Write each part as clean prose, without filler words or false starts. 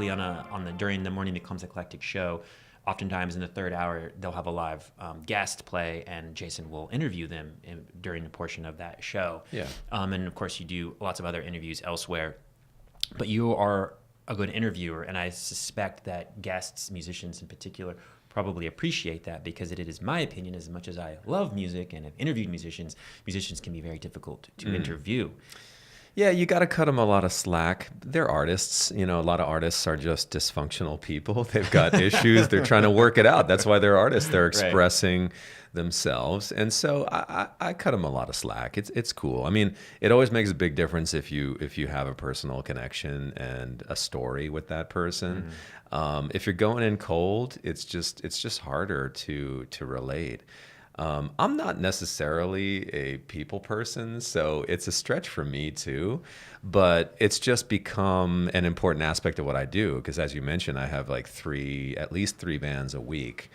typically during the Morning Becomes Eclectic show, oftentimes in the third hour, they'll have a live guest play, and Jason will interview them during the portion of that show. Yeah. And of course, you do lots of other interviews elsewhere. But you are a good interviewer, and I suspect that guests, musicians in particular, probably appreciate that, because it is my opinion, as much as I love music and have interviewed musicians can be very difficult to interview. Yeah, you got to cut them a lot of slack. They're artists. A lot of artists are just dysfunctional people. They've got issues. They're trying to work it out. That's why they're artists. They're expressing themselves. And so I cut them a lot of slack. It's cool. I mean, it always makes a big difference if you have a personal connection and a story with that person. If you're going in cold, it's just harder to relate. I'm not necessarily a people person, so it's a stretch for me too, but it's just become an important aspect of what I do, because as you mentioned, I have like at least three bands a week.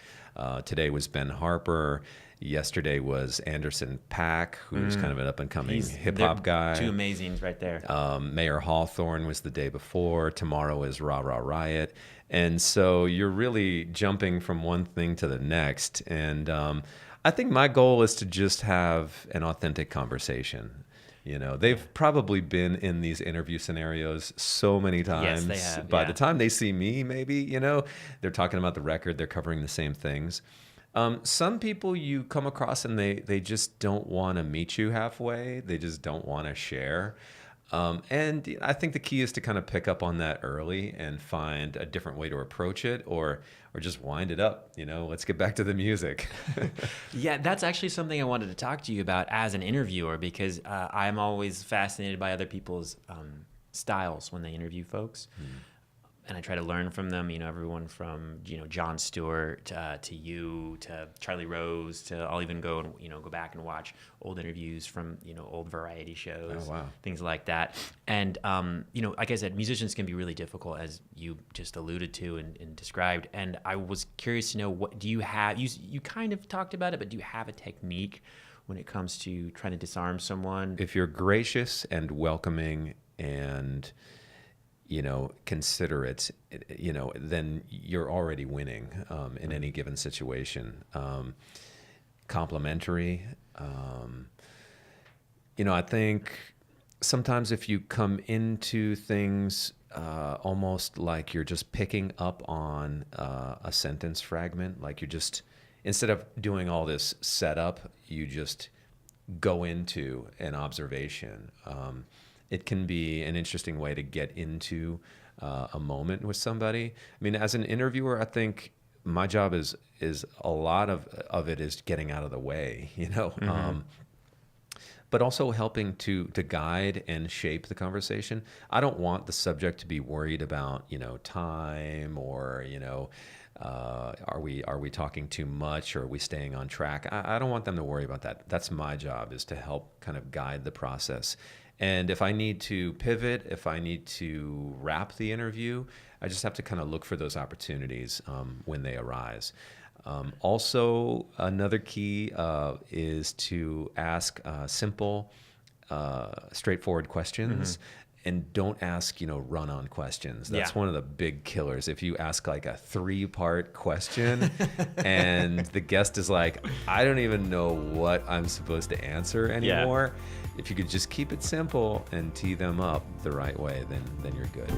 Today was Ben Harper. Yesterday was Anderson .Paak, who's kind of an up-and-coming hip-hop guy. Two amazings right there. Mayor Hawthorne was the day before. Tomorrow is Rah Rah Riot. And so you're really jumping from one thing to the next. And I think my goal is to just have an authentic conversation. They've probably been in these interview scenarios so many times. Yes, they have. By the time they see me, maybe, they're talking about the record, they're covering the same things. Some people you come across and they just don't want to meet you halfway. They just don't want to share. And I think the key is to kind of pick up on that early and find a different way to approach it, or just wind it up. Let's get back to the music. Yeah, that's actually something I wanted to talk to you about as an interviewer, because I'm always fascinated by other people's styles when they interview folks. And I try to learn from them, everyone from, Jon Stewart to you, to Charlie Rose, to I'll even go and, go back and watch old interviews from, old variety shows, oh, wow. things like that. And, like I said, musicians can be really difficult, as you just alluded to and described. And I was curious to know, what do you have, you kind of talked about it, but do you have a technique when it comes to trying to disarm someone? If you're gracious and welcoming and considerate, then you're already winning in any given situation. Complimentary. I think sometimes if you come into things almost like you're just picking up on a sentence fragment, like you're just, instead of doing all this setup, you just go into an observation. It can be an interesting way to get into a moment with somebody. I mean, as an interviewer, I think my job is a lot of it is getting out of the way, but also helping to guide and shape the conversation. I don't want the subject to be worried about, time or, are we talking too much, or are we staying on track? I don't want them to worry about that. That's my job, is to help kind of guide the process. And if I need to pivot, if I need to wrap the interview, I just have to kind of look for those opportunities when they arise. Also, another key is to ask simple, straightforward questions. And don't ask, run-on questions. That's one of the big killers. If you ask like a 3-part question and the guest is like, I don't even know what I'm supposed to answer anymore. If you could just keep it simple and tee them up the right way, then you're good.